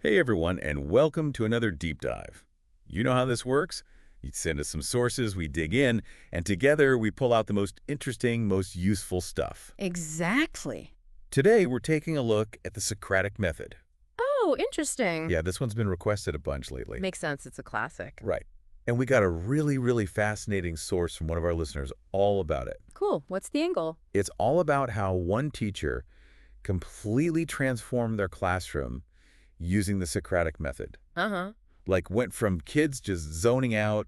Hey everyone, and welcome to another deep dive. You know how this works? You send us some sources, we dig in, and together we pull out the most interesting, most useful stuff. Exactly. Today we're taking a look at the Socratic method. Oh, interesting. Yeah, this one's been requested a bunch lately. Makes sense. It's a classic. Right. And we got a really fascinating source from one of our listeners all about it. Cool. What's the angle? It's all about how one teacher completely transformed their classroom using the Socratic method. Uh-huh. Like went from kids just zoning out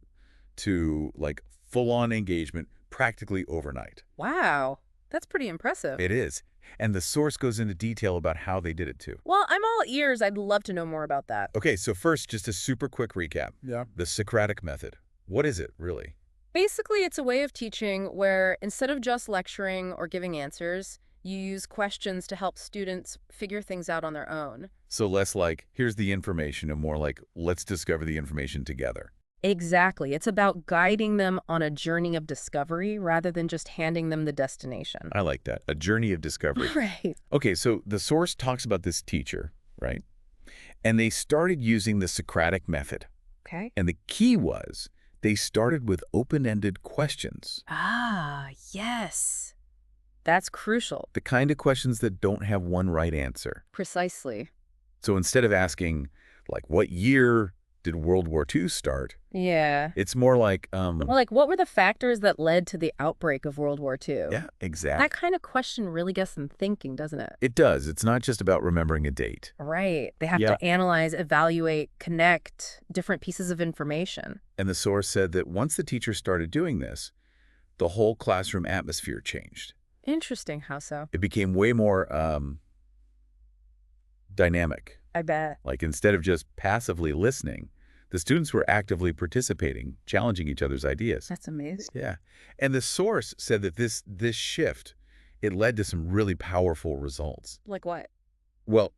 to like full-on engagement practically overnight. Wow. That's pretty impressive. It is. And the source goes into detail about how they did it too. Well, I'm all ears. I'd love to know more about that. Okay, so first, just a super quick recap. Yeah. The Socratic method. What is it, really? Basically, it's a way of teaching where instead of just lecturing or giving answers, you use questions to help students figure things out on their own. So less like, here's the information, and more like, let's discover the information together. Exactly. It's about guiding them on a journey of discovery rather than just handing them the destination. I like that. A journey of discovery. Right. Okay, so the source talks about this teacher, right? And they started using the Socratic method. Okay. And the key was they started with open-ended questions, Ah, yes. That's crucial. the kind of questions that don't have one right answer. Precisely. So instead of asking, like, what year did World War II start? Yeah. It's more like, Well, like, what were the factors that led to the outbreak of World War II? yeah, exactly. That kind of question really gets them thinking, doesn't it? It does. It's not just about remembering a date. Right. They have Yeah. to analyze, evaluate, connect different pieces of information. And the source said that once the teacher started doing this, the whole classroom atmosphere changed. Interesting. How so? It became way more dynamic. I bet. Like instead of just passively listening, the students were actively participating, challenging each other's ideas. That's amazing. Yeah. And the source said that this shift, it led to some really powerful results. Like what? Well,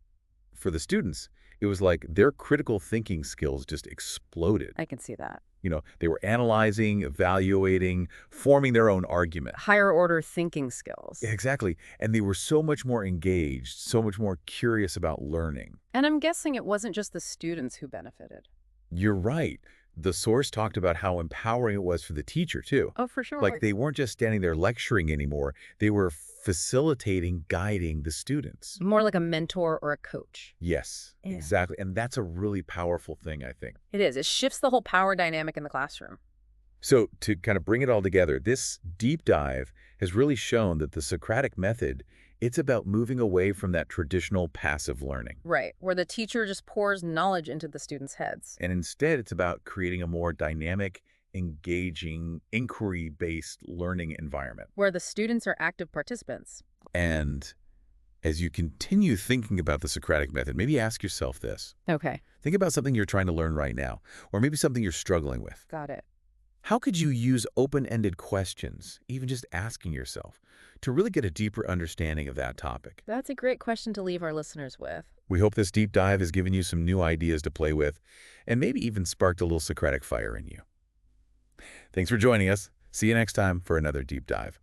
for the students, it was like their critical thinking skills just exploded. I can see that. You know, they were analyzing, evaluating, forming their own argument. Higher order thinking skills. Exactly. And they were so much more engaged, so much more curious about learning. And I'm guessing it wasn't just the students who benefited. You're right. The source talked about how empowering it was for the teacher, too. Oh, for sure. Like they weren't just standing there lecturing anymore. They were facilitating, guiding the students. More like a mentor or a coach. Yes, Yeah. exactly. And that's a really powerful thing, I think. It is. It shifts the whole power dynamic in the classroom. So to kind of bring it all together, this deep dive has really shown that the Socratic method, it's about moving away from that traditional passive learning. Right, where the teacher just pours knowledge into the students' heads. And instead, it's about creating a more dynamic, engaging, inquiry-based learning environment. Where the students are active participants. And as you continue thinking about the Socratic method, maybe ask yourself this. Okay, Think about something you're trying to learn right now, or maybe something you're struggling with. got it. How could you use open-ended questions, even just asking yourself, to really get a deeper understanding of that topic? That's a great question to leave our listeners with. We hope this deep dive has given you some new ideas to play with, and maybe even sparked a little Socratic fire in you. Thanks for joining us. See you next time for another deep dive.